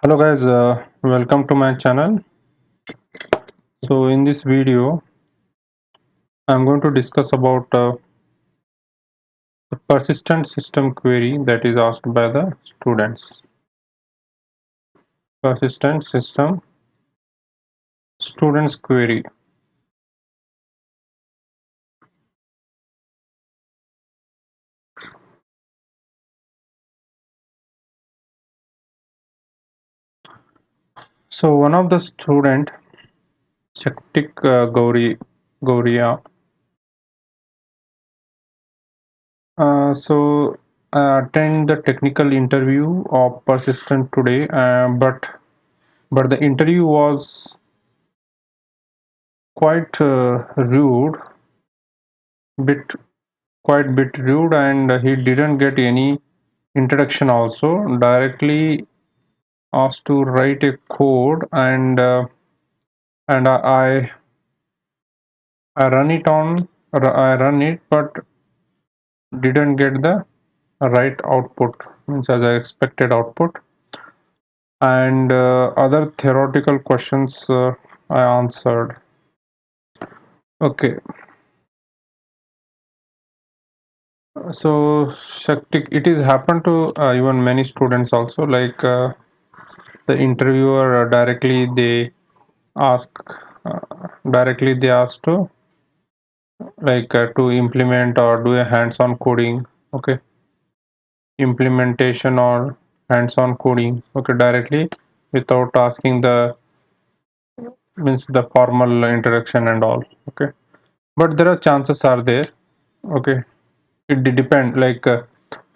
Hello guys, welcome to my channel. So in this video I'm going to discuss about the persistent system query that is asked by the students. Persistent system students query. So one of the student Shaktik Gauria. So I attend the technical interview of persistent today, but the interview was quite rude, bit quite bit rude, and he didn't get any introduction also. Directly asked to write a code, and I run it I run it, but didn't get the right output, means as I expected output. And other theoretical questions I answered. Okay, so Shakti, it is happened to even many students also, like the interviewer ask uh, directly they ask to to implement or do a hands-on coding. Okay, implementation or hands-on coding, okay, directly without asking the means the formal introduction and all. Okay, but there are chances are there. Okay, it depend,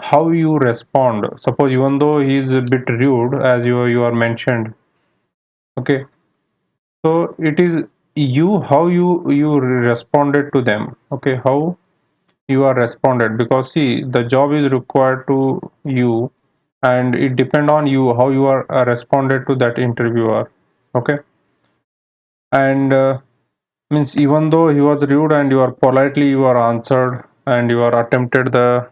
how you respond. Suppose even though he is a bit rude as you are mentioned. Okay, so it is you responded to them. Okay, how you are responded, because see, the job is required to you, and it depend on you how you are responded to that interviewer. Okay, and means even though he was rude and you are politely you are answered and you are attempted the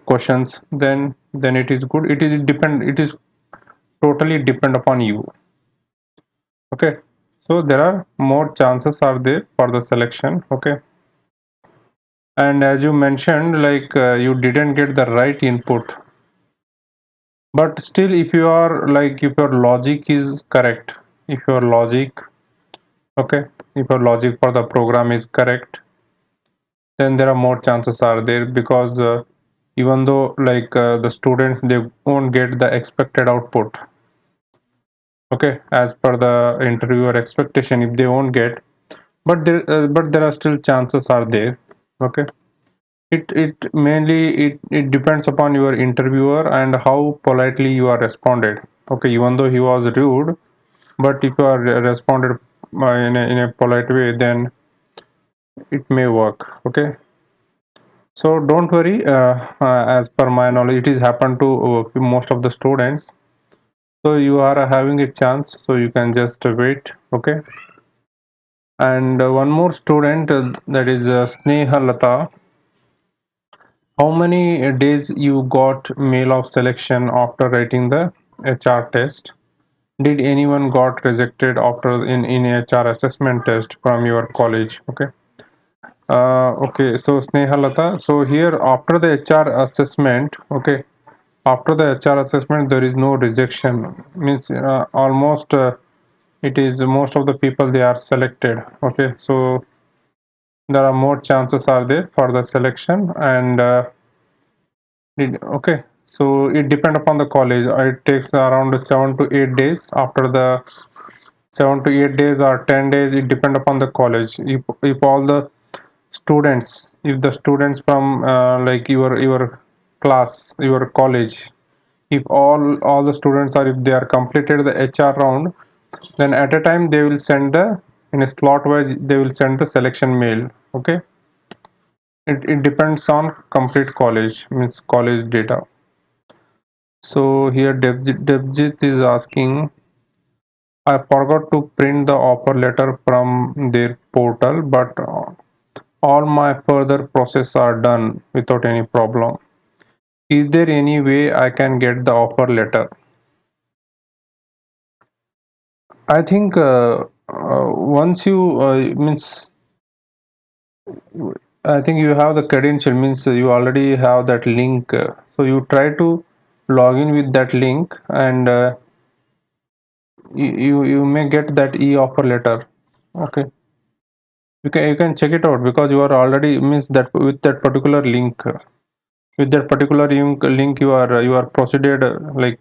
questions, then it is good. It is totally depend upon you. Okay, so there are more chances are there for the selection. Okay, and as you mentioned, you didn't get the right input, but still if you are if your logic is correct, if your logic, okay, if your logic for the program is correct, then there are more chances are there, because even though the students they won't get the expected output. Okay, as per the interviewer expectation, if they won't get, but there are still chances are there. Okay, it mainly it depends upon your interviewer and how politely you are responded. Okay, even though he was rude, but if you are responded in a polite way, then it may work. Okay, so don't worry, as per my knowledge it is happened to most of the students. So you are having a chance, so you can just wait. Okay, and one more student, that is Sneha Lata. How many days you got mail of selection after writing the HR test? Did anyone got rejected after in HR assessment test from your college? Okay. Okay, so Sneha Lata, so here after the HR assessment, okay, after the HR assessment there is no rejection, means almost it is most of the people they are selected. Okay, so there are more chances are there for the selection, and okay, so it depend upon the college. It takes around 7 to 8 days. After the 7 to 8 days or 10 days, it depend upon the college. If all the students, if the students from your class, your college, if all the students are, if they are completed the HR round, then at a time they will send the, in a slot wise they will send the selection mail. Okay, it depends on complete college, means college data. So here Devjit is asking, I forgot to print the offer letter from their portal, but all my further process are done without any problem. Is there any way I can get the offer letter? I think once you means I think you have the credential, means you already have that link. So you try to log in with that link, and you may get that e-offer letter. Okay, you can check it out because you are already means that with that particular link. With that particular link you are proceeded, like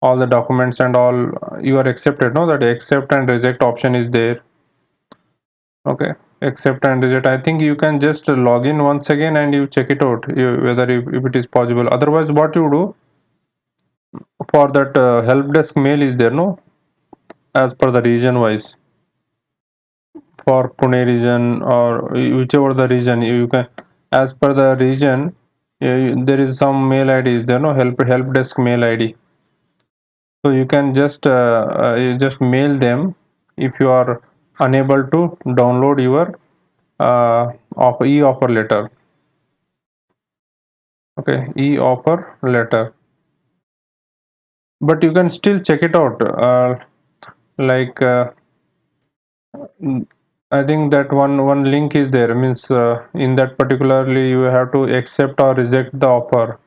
all the documents and all, you are accepted. No, that accept and reject option is there. Okay, accept and reject. I think you can just log in once again and you check it out, whether if it is possible. Otherwise, what you do for that help desk mail is there, no, as per the region wise, for Pune region or whichever the region you can, as per the region, there is some mail ID is there, no, help desk mail ID. So you just mail them if you are unable to download your e-offer letter. Okay, e-offer letter, but you can still check it out. Like mm, I think that one link is there. Means in that particularly you have to accept or reject the offer.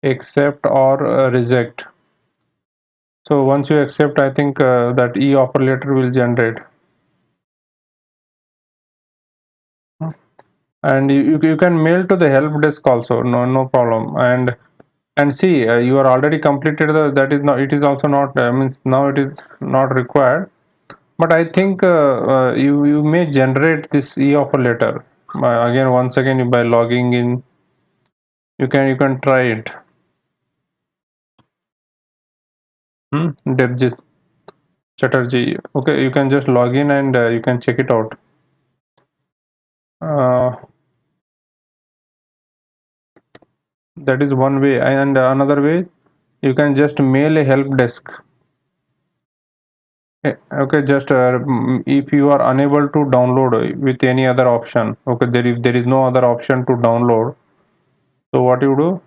Accept or reject. So once you accept, I think that e-offer letter will generate. And you can mail to the help desk also, no problem. And see, you are already completed that is not, it is also not means now it is not required, but I think you may generate this e-offer letter again once again by logging in. You can try it. Devjit Chatterjee. Okay, you can just log in and you can check it out. uh, that is one way, and another way, you can just mail a help desk. Okay, just if you are unable to download with any other option, okay, if there is no other option to download, so what you do,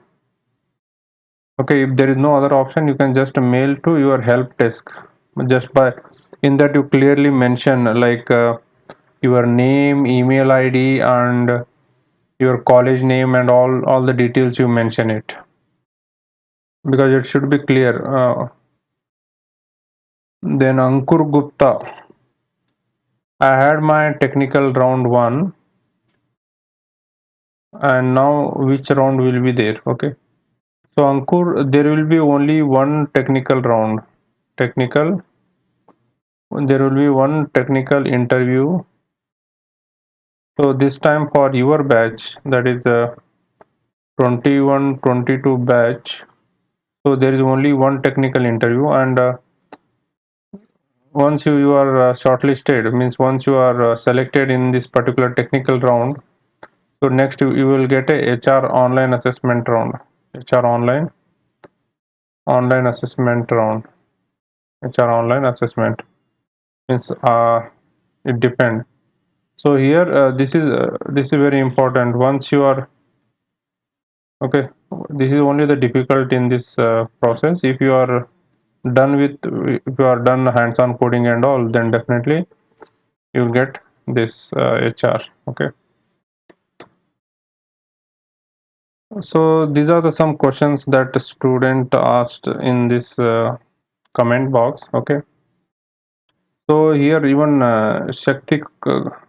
okay, if there is no other option, you can just mail to your help desk. Just by in that you clearly mention like your name, email ID, and your college name, and all the details you mention it, because it should be clear. Then Ankur Gupta, I had my technical round 1, and now which round will be there? Okay, so Ankur, there will be only one technical round. Technical, there will be one technical interview. So this time for your batch, that is 21-22 batch. So there is only one technical interview, and once you are shortlisted, means once you are selected in this particular technical round, so next you will get a HR online assessment round. HR online assessment round. HR online assessment means it depends. So here this is very important. Once you are okay, this is only the difficulty in this process. If you are done with, if you are done hands-on coding and all, then definitely you will get this HR. Okay, so these are the some questions that the student asked in this comment box. Okay, so here even Shaktik,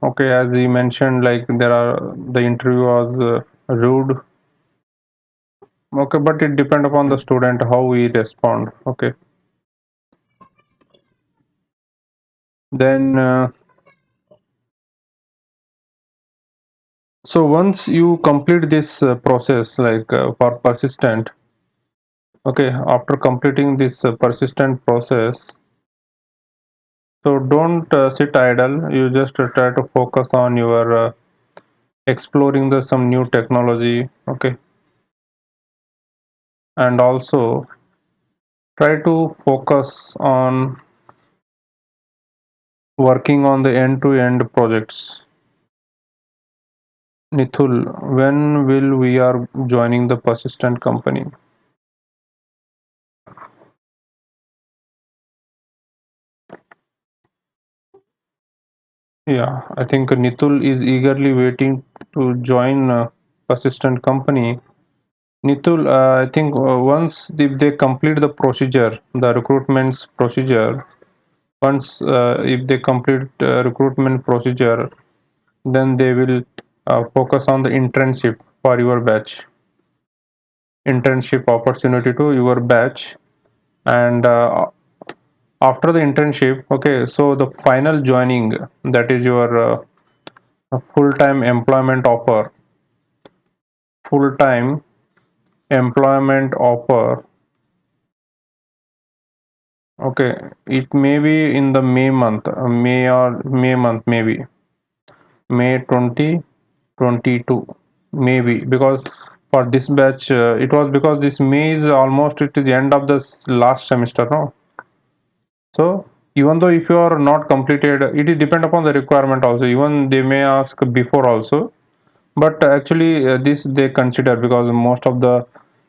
okay, as he mentioned, like the interview was rude. Okay, but it depend upon the student how we respond. Okay, then so once you complete this process, like for persistent, okay, after completing this persistent process, so don't sit idle. You just try to focus on your exploring the some new technology. Okay, and also try to focus on working on the end-to-end projects. Nithul, when will we are joining the persistent company? Yeah, I think Nitul is eagerly waiting to join Persistent company. Nitul, I think once if they complete the procedure, the recruitment's procedure, once if they complete recruitment procedure, then they will focus on the internship for your batch, internship opportunity to your batch, and after the internship, okay, so the final joining, that is your full-time employment offer, full-time employment offer. Okay, it may be in the May month, May or May month, maybe May 2022, maybe, because for this batch, it was because this May is almost it is the end of the last semester, no? So even though if you are not completed, it is depend upon the requirement also. Even they may ask before also, but actually this they consider because most of the,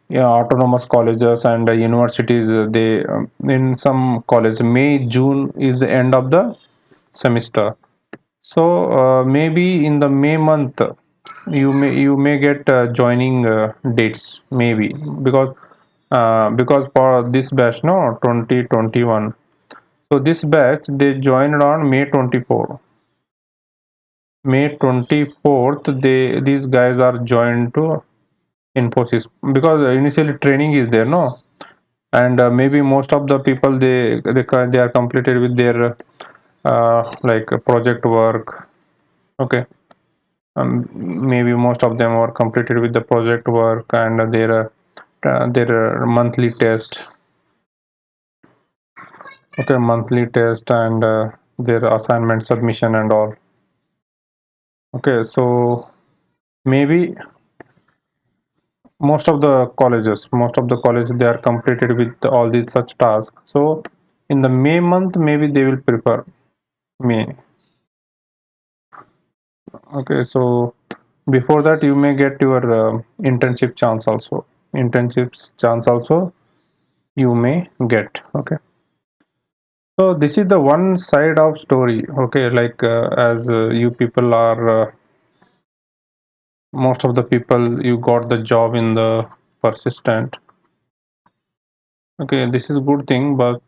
yeah, autonomous colleges and universities, they in some college May June is the end of the semester. So maybe in the May month you may get joining dates, maybe, because for this batch, no, 2021. So this batch they joined on May 24. May 24th, these guys are joined to Infosys because initially training is there, no, and maybe most of the people they are completed with their like project work. Okay, maybe most of them are completed with the project work and their monthly test. Okay, monthly test and their assignment submission and all. Okay, so maybe most of the colleges they are completed with all these such tasks. So in the May month maybe they will prefer May. Okay, so before that you may get your internship chance also, internships chance also you may get. Okay, so this is the one side of story. Okay, like as you people are most of the people you got the job in the Persistent. Okay, this is a good thing, but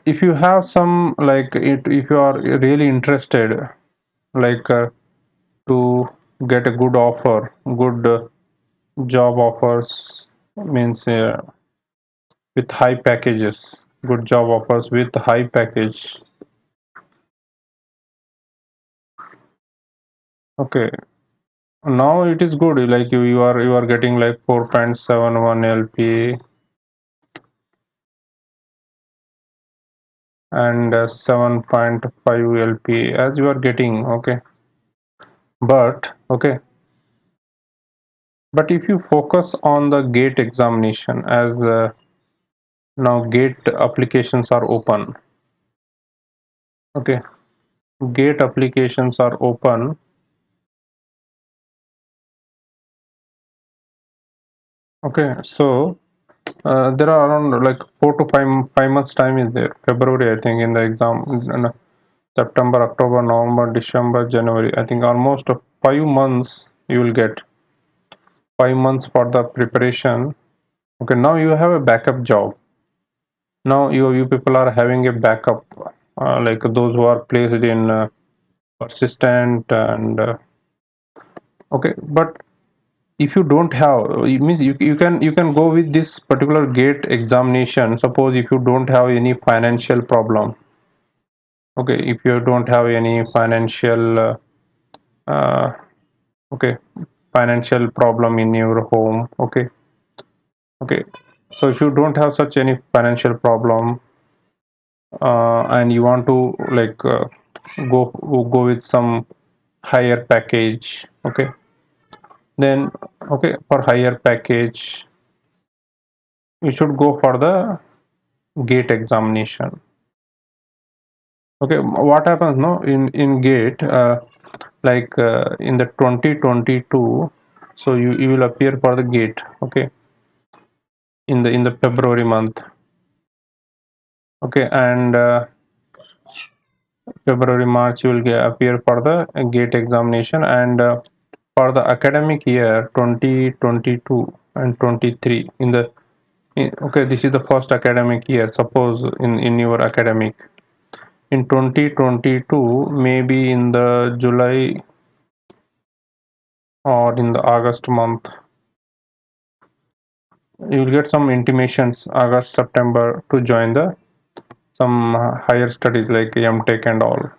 if you have some like it, if you are really interested, like to get a good offer, good job offers, means with high packages, good job offers with high package. Okay, now it is good, like you are getting like 4.71 LP and 7.5 LP as you are getting. Okay, but okay, but if you focus on the gate examination, as now gate applications are open. Okay, gate applications are open. Okay, so there are around like 4 to 5 months time is there. February, I think, in the exam. September, October, November, December, January. I think almost 5 months you will get, 5 months for the preparation. Okay, now you have a backup job. Now you people are having a backup, like those who are placed in Persistent and okay, but if you don't have, it means you can go with this particular gate examination. Suppose if you don't have any financial problem. Okay, if you don't have any financial uh, okay, financial problem in your home. Okay, okay, so if you don't have such any financial problem, and you want to like go with some higher package. Okay, then okay, for higher package you should go for the gate examination. Okay, what happens, no, in gate, like in the 2022, so you will appear for the gate. Okay, in the February month. Okay, and February, March you will appear for the gate examination, and for the academic year 2022 and 23 in the okay, this is the first academic year. Suppose in your academic in 2022, maybe in the July or in the August month, you will get some intimations August September to join the some higher studies like MTech and all.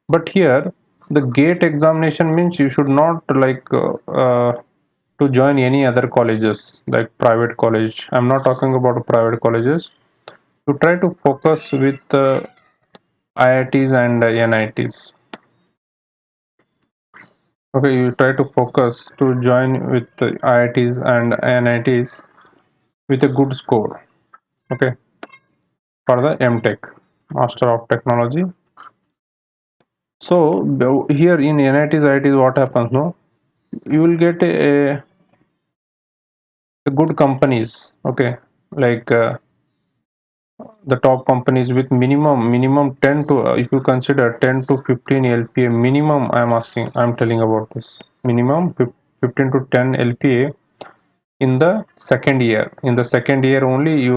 But here the gate examination means you should not to join any other colleges like private college. I'm not talking about private colleges. You try to focus with IITs and NITs. Okay, you try to focus to join with the IITs and NITs with a good score. Okay, for the MTech, Master of Technology. So here in NITs, IITs, what happens? No, you will get a good companies. Okay, like the top companies with minimum 10 to if you consider 10 to 15 LPA minimum. I'm telling about this minimum 15 to 10 LPA in the second year. In the second year only you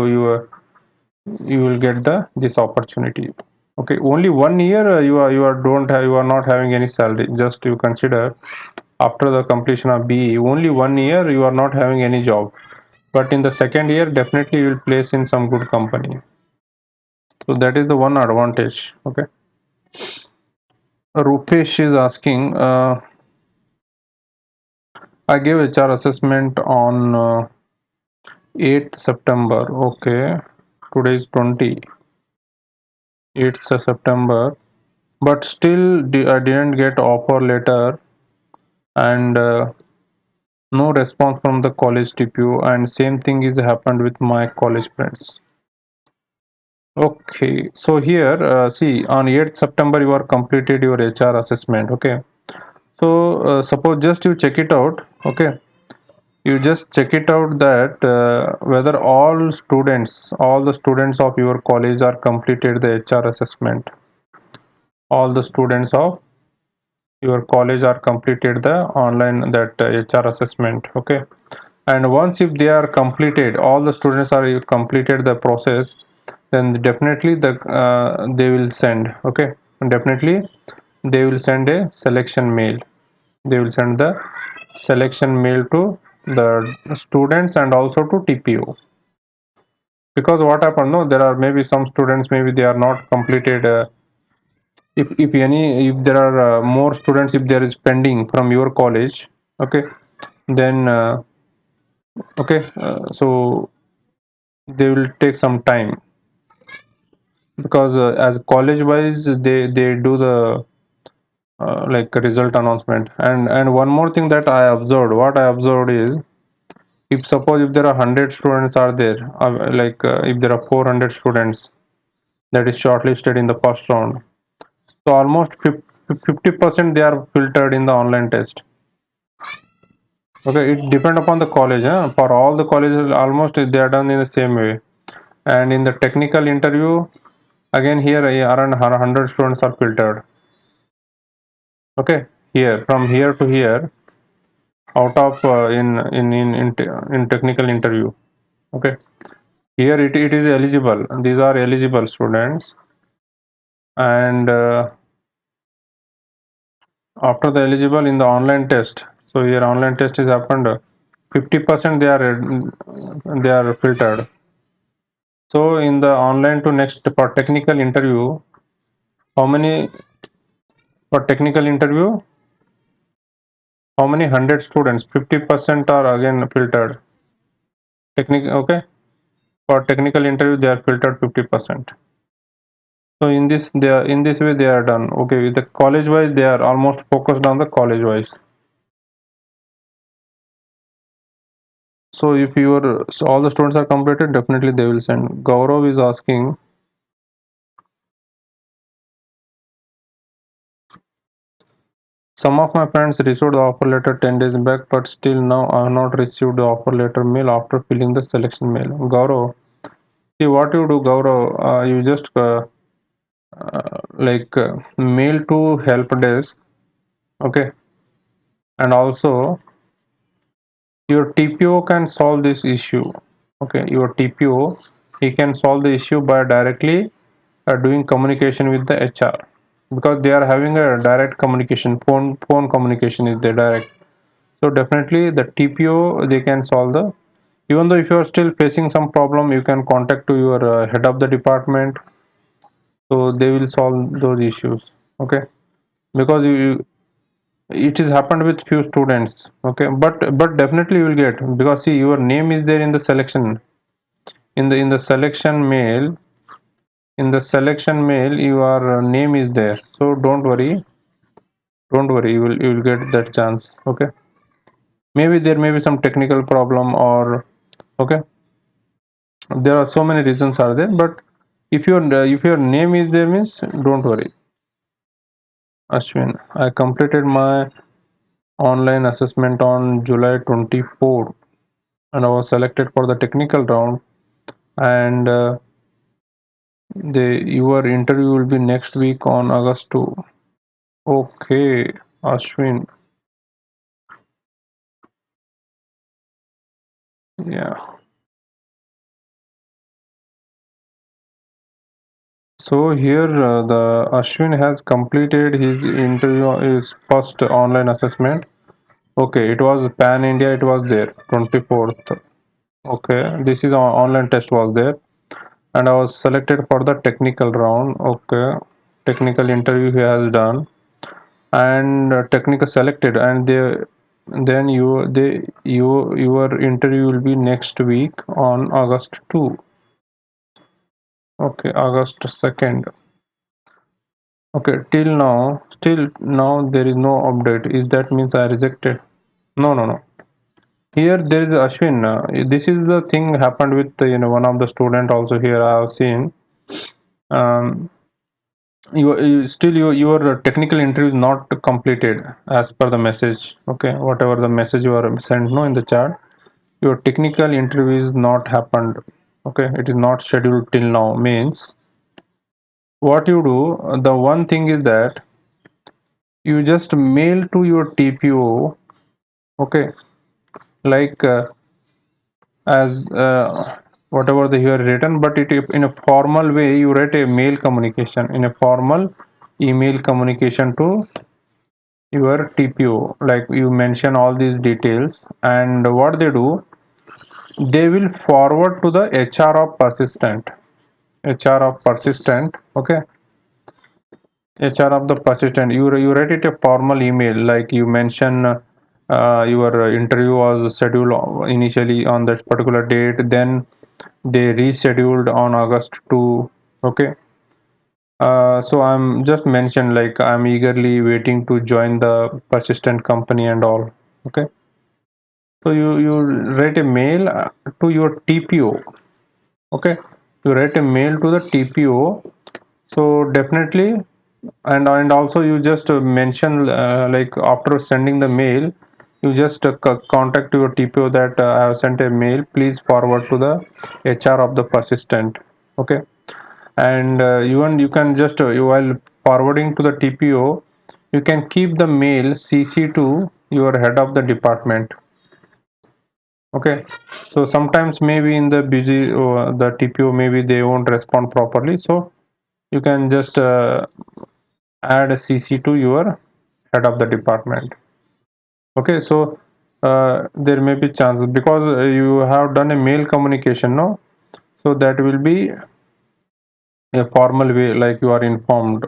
will get the this opportunity. Okay, only 1 year you are don't have, you are not having any salary. Just you consider after the completion of BE, only 1 year you are not having any job, but in the second year definitely you will place in some good company. So that is the one advantage. Okay, Rupesh is asking, I gave HR assessment on 8th September. Okay, today is 28th September, but still I didn't get offer letter, and no response from the college TPU, and same thing is happened with my college friends. Okay, so here see, on 8th September you are completed your HR assessment. Okay, so suppose just you check it out. Okay, you just check it out that whether all the students of your college are completed the HR assessment. All the students of your college are completed the online that HR assessment. Okay, and once if they are completed, all the students are completed the process, then definitely they will send. Okay, definitely they will send a selection mail. They will send the selection mail to the students and also to TPO. Because what happened, no, there are maybe some students, maybe they are not completed. If there are more students, if there is pending from your college. Okay, then so they will take some time, because as college wise they do the like result announcement. And one more thing that I observed, what I observed is, if suppose if there are 100 students are there, if there are 400 students that is shortlisted in the first round, so almost 50% they are filtered in the online test. Okay, it depend upon the college. For all the colleges almost they are done in the same way. And in the technical interview, again here around 100 students are filtered. Okay, here from here to here, out of in technical interview. Okay, here it is eligible, these are eligible students. And after the eligible in the online test, so here online test is happened, 50% they are filtered. So in the online to next for technical interview, how many, for technical interview, how many 100 students, 50% are again filtered. Technical, okay, for technical interview they are filtered 50%. So in this they are, in this way they are done. Okay, with the college wise they are almost focused on the college wise. So if your, so all the students are completed, definitely they will send. Gaurav is asking, some of my friends received the offer letter 10 days back, but still now I have not received the offer letter mail after filling the selection mail. Gaurav, See what you do, Gaurav, you just mail to help desk, okay, and also your TPO can solve this issue. Okay, your TPO, he can solve the issue by directly doing communication with the HR, because they are having a direct communication, phone communication is there direct. So definitely the TPO they can solve the, even though if you are still facing some problem, you can contact to your head of the department, so they will solve those issues. Okay, because it is happened with few students. Okay, but definitely you will get, because see your name is there in the selection, in the selection mail, your name is there, so don't worry, you will get that chance. Okay, maybe there may be some technical problem, or okay, there are so many reasons are there, but if your name is there means don't worry. Ashwin, I completed my online assessment on July 24th, and I was selected for the technical round, and the your interview will be next week on August 2. Okay, Ashwin. Yeah. So here the Ashwin has completed his interview, his first online assessment. Okay, it was Pan India. It was there 24th. Okay, this is online test was there, and I was selected for the technical round. Okay, technical interview he has done, and technical selected, and then your interview will be next week on August 2. Okay, August 2nd. Okay, till now, still now there is no update. Is that means I rejected? No, no, no. Here there is Ashwin. This is the thing happened with one of the student also here. I have seen. Um, you still your technical interview is not completed as per the message. Okay, whatever the message you are sent no in the chat, your technical interview is not happened. Okay, it is not scheduled till now. Means what you do? The one thing is that you just mail to your TPO. Okay, like as whatever the here written, but it in a formal way you write a mail communication, in a formal email communication to your TPO, like you mention all these details, and what they do, they will forward to the HR of persistent. Okay, HR of the persistent, you write it a formal email, like you mention your interview was scheduled initially on that particular date, then they rescheduled on August 2. Okay, so I'm just mentioned like I'm eagerly waiting to join the persistent company and all. Okay, so you write a mail to your TPO. Okay, you write a mail to the TPO, so definitely, and also you just mention like after sending the mail, you just contact your TPO that I have sent a mail, please forward to the HR of the persistent. Okay, and you can just while forwarding to the TPO, you can keep the mail CC to your head of the department. Okay, so sometimes maybe in the busy the TPO maybe they won't respond properly, so you can just add a CC to your head of the department. Okay, so there may be chances, because you have done a mail communication, no, so that will be a formal way, like you are informed.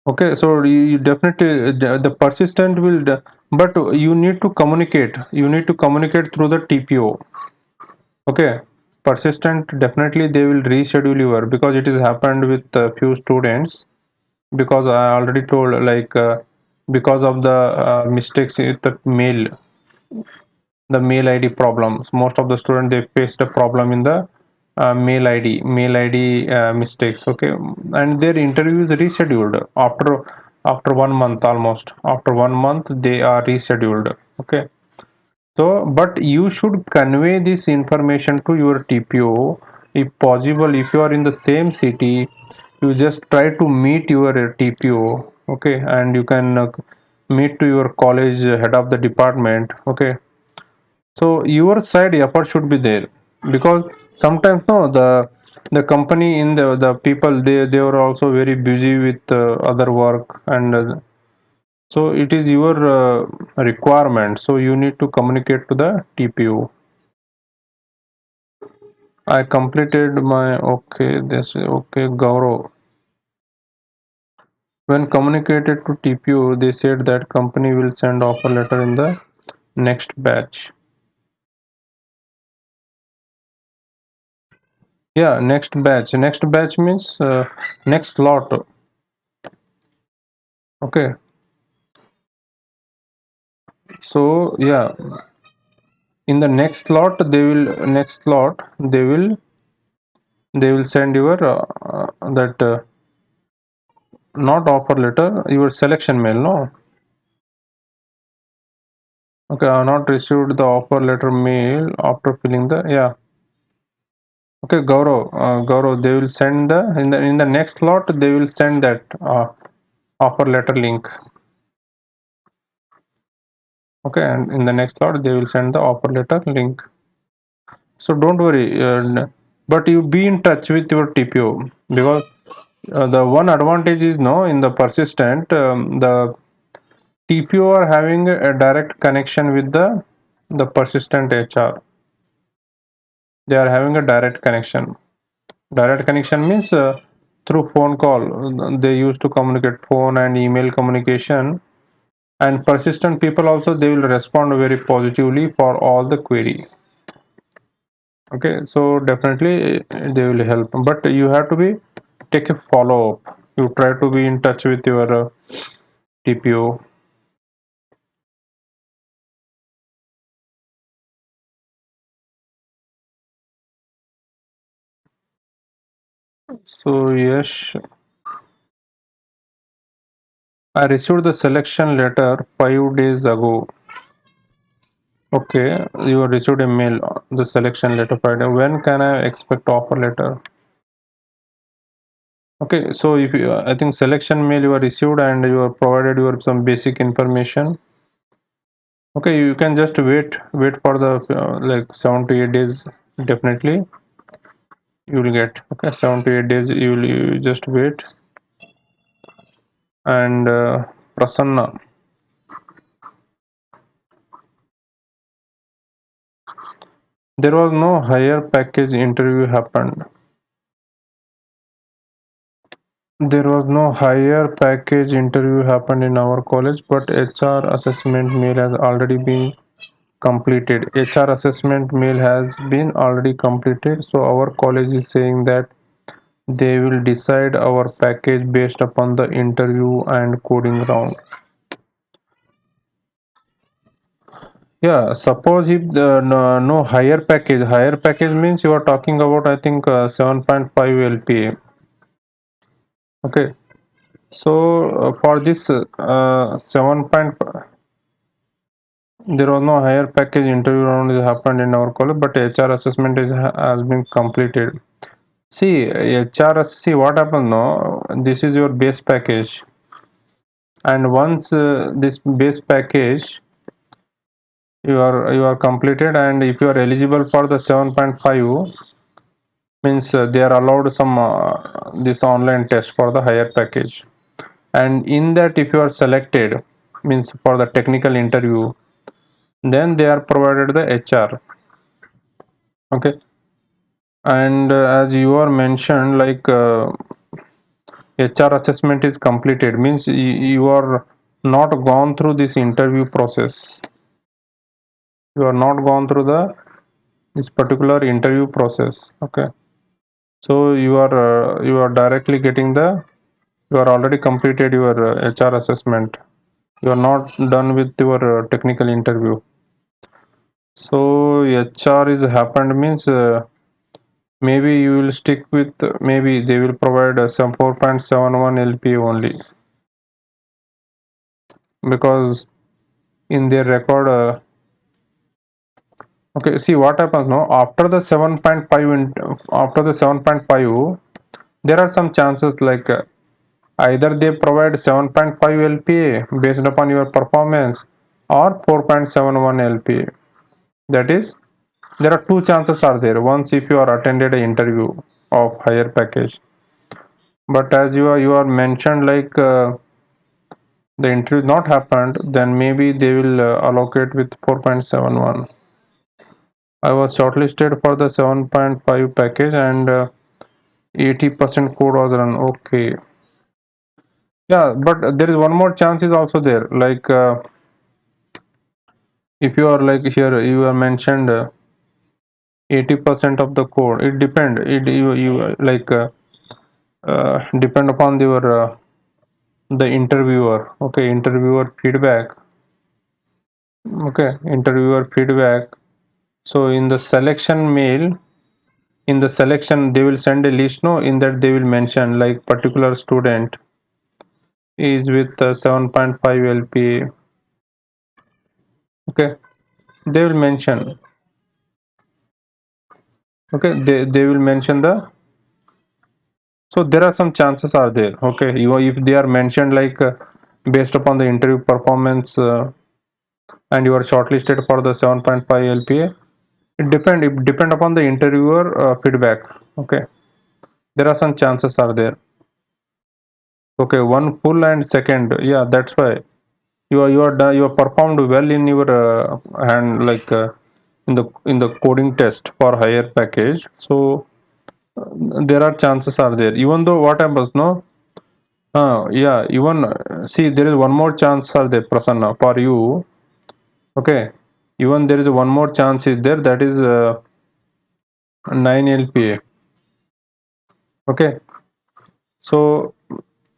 Okay, so you definitely the persistent will but you need to communicate through the TPO. Okay, persistent definitely they will reschedule your, because it has happened with a few students, because I already told like because of the mistakes in the mail ID problems, most of the students they faced a problem in the mail ID mistakes. Okay, and their interview is rescheduled after 1 month, almost after 1 month they are rescheduled. Okay, So, but you should convey this information to your TPO if possible. If you are in the same city, you just try to meet your TPO, okay, and you can meet to your college head of the department, okay. So your side effort should be there, because sometimes no, the company in the people, they were also very busy with other work, and so it is your requirement, so you need to communicate to the TPO. I completed my, okay, this, okay, Gaurav. When communicated to TPO, they said that company will send offer letter in the next batch. Yeah, next batch. Next batch means next lot. Okay. So yeah, in the next lot they will send your that not offer letter, your selection mail. No. Okay, I have not received the offer letter mail after filling the, yeah. Okay, Gaurav, they will send the in the next lot they will send that offer letter link. Okay, and in the next lot they will send the offer letter link. So don't worry, but you be in touch with your TPO, because the one advantage is no, in the persistent, the TPO are having a direct connection with the persistent HR. They are having a direct connection. Direct connection means through phone call. They used to communicate phone and email communication. And persistent people also, they will respond very positively for all the query. Okay, so definitely they will help, but you have to be take a follow up. You try to be in touch with your TPO. So yes, I received the selection letter 5 days ago. Okay, you received a mail, the selection letter 5 days. When can I expect offer letter? Okay, so if you, I think selection mail you are received and you are provided your some basic information. Okay, you can just wait for the like 7 to 8 days. Definitely you will get. Okay, 7 to 8 days you just wait. And Prasanna, there was no higher package interview happened. There was no higher package interview happened in our college, but HR assessment mail has already been completed. HR assessment mail has been already completed. So our college is saying that they will decide our package based upon the interview and coding round. Yeah, suppose if the no higher package means you are talking about, I think 7.5 LPA. Okay, so for this 7. There was no higher package interview round is happened in our college, but HR assessment has been completed. See, HR, see what happened now. This is your base package, and once this base package you are completed, and if you are eligible for the 7.5, means they are allowed some this online test for the higher package, and in that if you are selected, means for the technical interview, then they are provided the HR. Okay, and as you are mentioned, like HR assessment is completed, means you are not gone through this interview process. You are not gone through the this particular interview process. Okay, so you are directly getting the, you are already completed your HR assessment. You are not done with your technical interview. So HR is happened means maybe you will stick with, maybe they will provide some 4.71 LPA only, because in their record Okay, see what happens now after the 7.5 after the 7.5 there are some chances like either they provide 7.5 LPA based upon your performance or 4.71 LPA. That is, there are two chances are there. Once if you are attended an interview of higher package, but as you are mentioned like the interview not happened, then maybe they will allocate with 4.71. I was shortlisted for the 7.5 package and 80% code was run. Okay. Yeah, but there is one more chance is also there. Like if you are like here, you are mentioned 80% of the code. It depend. It you like depend upon your the interviewer. Okay, interviewer feedback. Okay, interviewer feedback. So in the selection mail, in the selection they will send a list. No, in that they will mention like particular student is with 7.5 LPA. Okay, they will mention. Okay, they will mention the. So there are some chances are there. Okay, you if they are mentioned like based upon the interview performance and you are shortlisted for the 7.5 LPA. It depend upon the interviewer feedback. Okay, there are some chances are there. Okay, one full and second. Yeah, that's why you are performed well in your hand like in the coding test for higher package. So there are chances are there. Even though what happens no. Yeah, even see there is one more chance are there, Prasanna, for you. Okay, even there is one more chance is there that is 9 LPA. Okay, so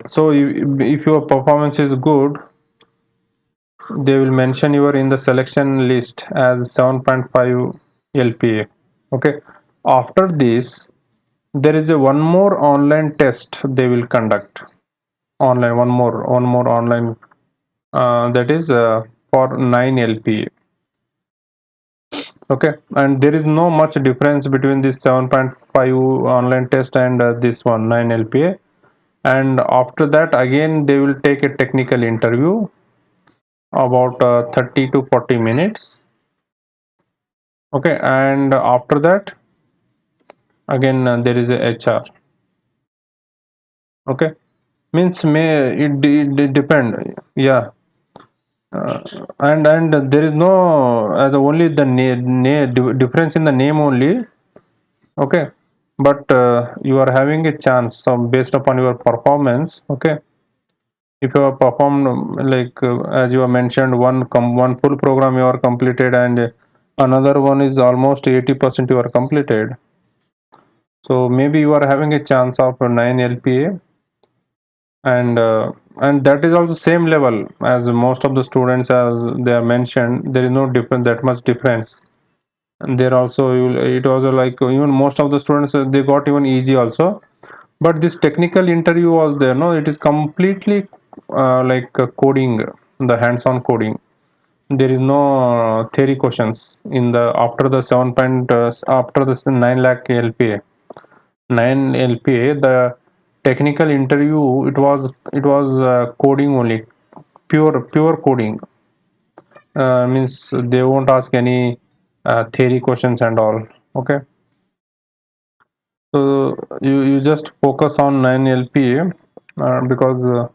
if your performance is good, they will mention you are in the selection list as 7.5 LPA. Okay, after this, there is a one more online test they will conduct. Online, one more online that is for 9 LPA. Okay, and there is no much difference between this 7.5 online test and this one 9 LPA. And after that again they will take a technical interview about 30 to 40 minutes. Okay, and after that again there is a HR. Okay, means it depend. Yeah, uh, and there is no as only the difference in the name only. Okay, but you are having a chance so based upon your performance. Okay, if you have performed like as you have mentioned one full program you are completed and another one is almost 80% you are completed, so maybe you are having a chance of 9 LPA. And that is also same level as most of the students as they are mentioned. There is no different that much difference. And there also it was like even most of the students they got even easy also. But this technical interview was there. No, it is completely like coding, the hands-on coding. There is no theory questions in the after the 7 point after the 9 lakh LPA. 9 LPA, the technical interview it was coding only, pure coding. Means they won't ask any theory questions and all. Okay, so you just focus on 9 LPA because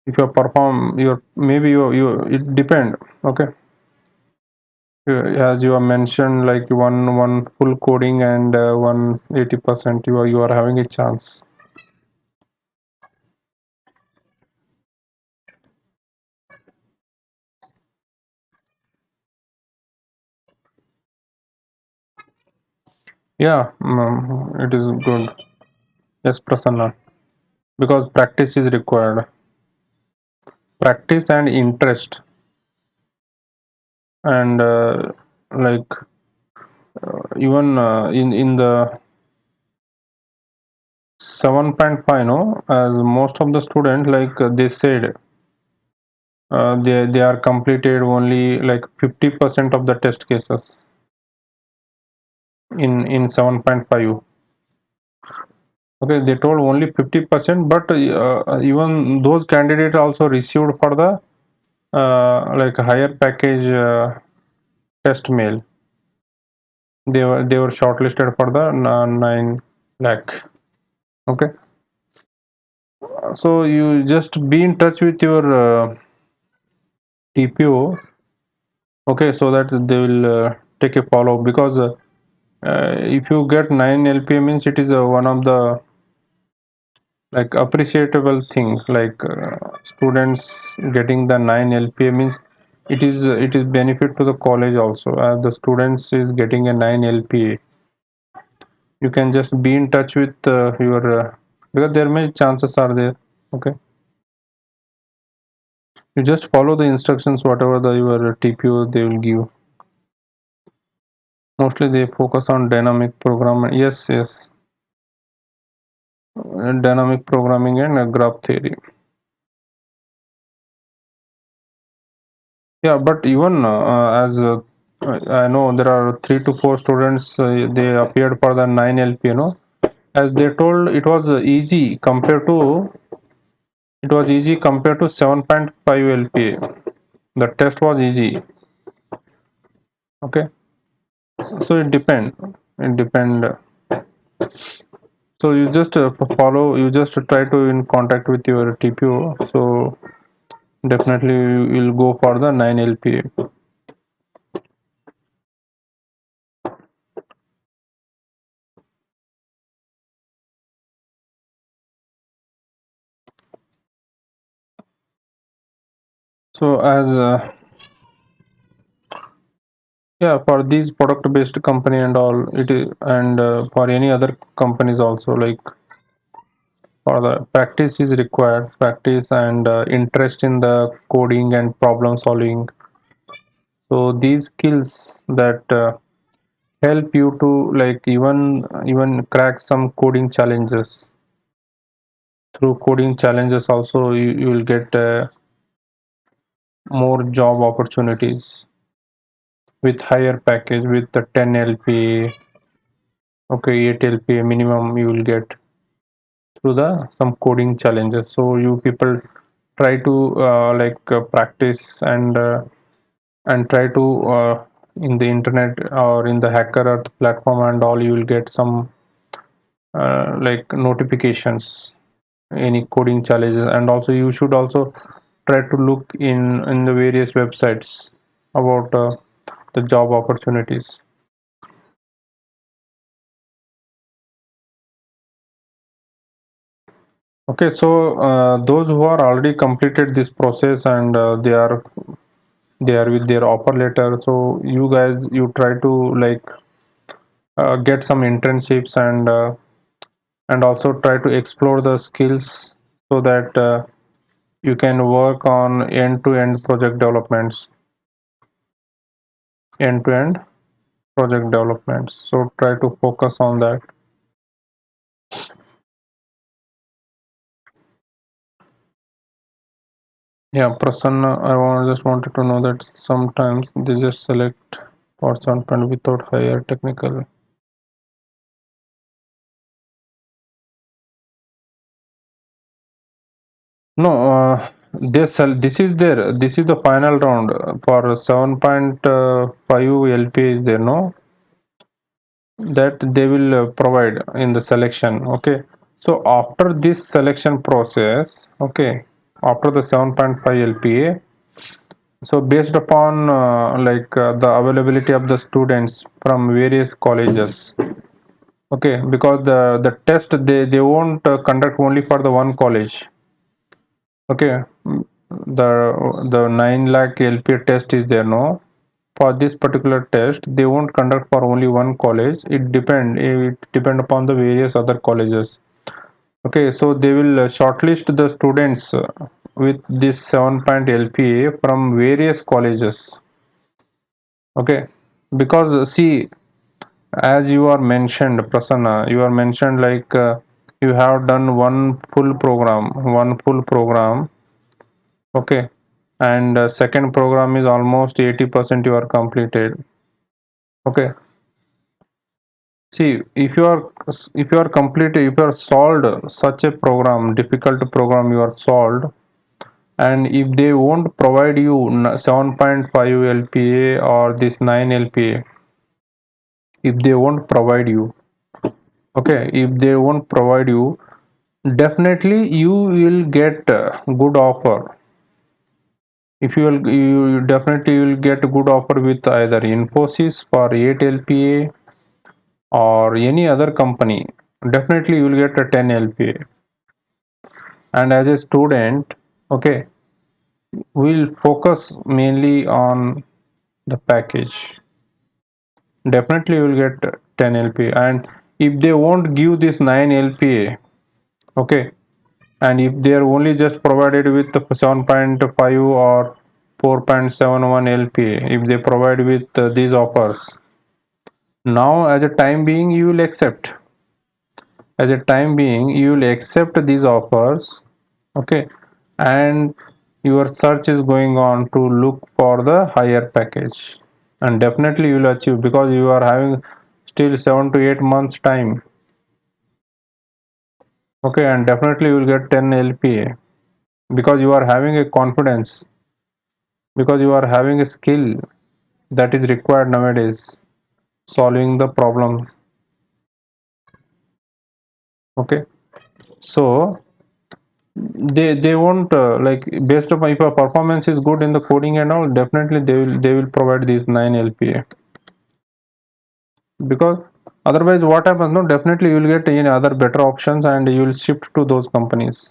if you perform your maybe you it depend. Okay, as you have mentioned like one full coding and 180% you are having a chance. Yeah, it is good. Yes, Prasanna, because practice is required. Practice and interest, and like even in the 7.5, no, as most of the student like they said they are completed only like 50% of the test cases. in 7.5. Okay, they told only 50%, but even those candidates also received for the like higher package test mail. They were shortlisted for the 9 lakh. Okay, so you just be in touch with your TPO. Okay, so that they will take a follow, because if you get 9 LPA means it is one of the like appreciable thing, like students getting the 9 LPA means it is benefit to the college also. The students is getting a 9 LPA, you can just be in touch with your because there many chances are there. Okay, you just follow the instructions whatever the your TPO they will give. Mostly they focus on dynamic programming. Yes, yes. Dynamic programming and graph theory. Yeah, but even as I know there are 3 to 4 students, they appeared for the 9 LP, as they told it was easy compared to 7.5 LPA. The test was easy. Okay, so it depend. So you just follow, you just try to in contact with your TPO. So definitely you will go for the 9 LPA. So as yeah, for these product based company and all it is, and for any other companies also, like for the practice is required, practice and interest in the coding and problem solving. So these skills that help you to like even crack some coding challenges. Through coding challenges also you will get more job opportunities with higher package with the 10 LPA. Okay, 8 LPA minimum you will get through the some coding challenges. So you people try to practice and try to in the internet or in the hacker earth platform and all, you will get some like notifications, any coding challenges. And also you should also try to look in the various websites about the job opportunities. Okay, so those who are already completed this process and they are with their offer letter, so you guys you try to like get some internships and also try to explore the skills so that you can work on end-to-end project developments, end-to-end project developments. So try to focus on that. Yeah, Prasanna, just wanted to know that sometimes they just select for some point without higher technical. No, this is there. This is the final round for 7.5 LP is there, no? That they will provide in the selection. Okay. So after this selection process, okay, after the 7.5 LPA, so based upon the availability of the students from various colleges, okay, because the test they won't conduct only for the one college. Okay, the 9 lakh LP test is there, no? For this particular test, they won't conduct for only one college. It depend upon the various other colleges. Okay, so they will shortlist the students with this 7 point LPA from various colleges. Okay, because see, as you are mentioned, Prasanna, you are mentioned like you have done one full program. Okay, and second program is almost 80% you are completed. Okay, See, if you are solved such a program, difficult program you are solved, and if they won't provide you 7.5 LPA or this 9 LPA, if they won't provide you, okay, if they won't provide you, definitely you will get a good offer. If you definitely will get a good offer with either Infosys for 8 LPA or any other company. Definitely you will get a 10 LPA. And as a student, okay, we'll focus mainly on the package. Definitely you will get 10 LPA. And if they won't give this 9 LPA, okay, and if they are only just provided with 7.5 or 4.71 LPA, if they provide with these offers, now as a time being you will accept, as a time being you will accept these offers, okay, and your search is going on to look for the higher package, and definitely you will achieve because you are having still 7 to 8 months time, okay, and definitely you will get 10 LPA because you are having a confidence, because you are having a skill that is required nowadays, solving the problem, okay. So they won't like based upon if a performance is good in the coding and all, definitely they will provide these 9 LPA, because otherwise what happens, no, definitely you will get any other better options and you will shift to those companies.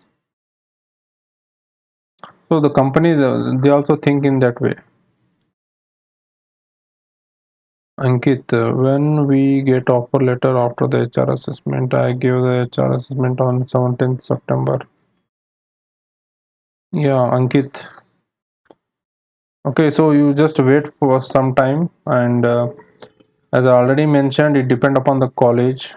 So the company they also think in that way. Ankit, when we get offer letter after the HR assessment, I give the HR assessment on 17th September. Yeah, Ankit. Okay, so you just wait for some time, and as I already mentioned, it depend upon the college.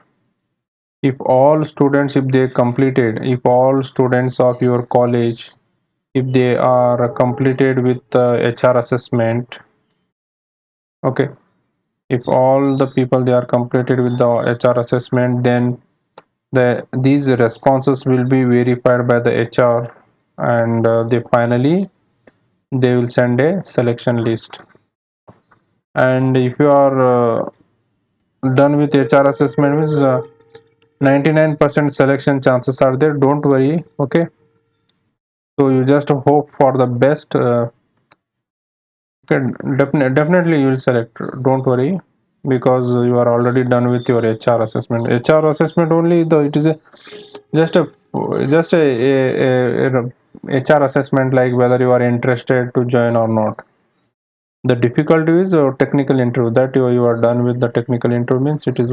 If all students, if they completed, if all students of your college, if they are completed with the HR assessment, okay, if all the people they are completed with the HR assessment, then these responses will be verified by the HR, and they will send a selection list. And if you are done with HR assessment means 99% selection chances are there, don't worry, okay. So you just hope for the best, okay, definitely you will select, don't worry, because you are already done with your HR assessment. HR assessment only, though it is a just a just a HR assessment, like whether you are interested to join or not. The difficulty is technical interview, that you are done with the technical interview means it is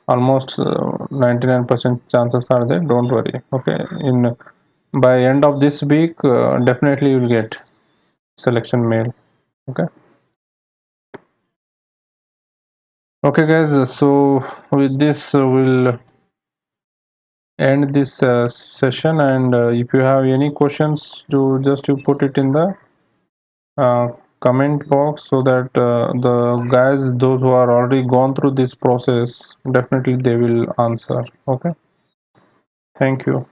almost 99% chances are there, don't worry, okay. In by end of this week, definitely you will get selection mail, okay. Okay guys, so with this we'll end this session, and if you have any questions, do just you put it in the uh, comment box, so that the guys, those who are already gone through this process, definitely they will answer, okay. Thank you.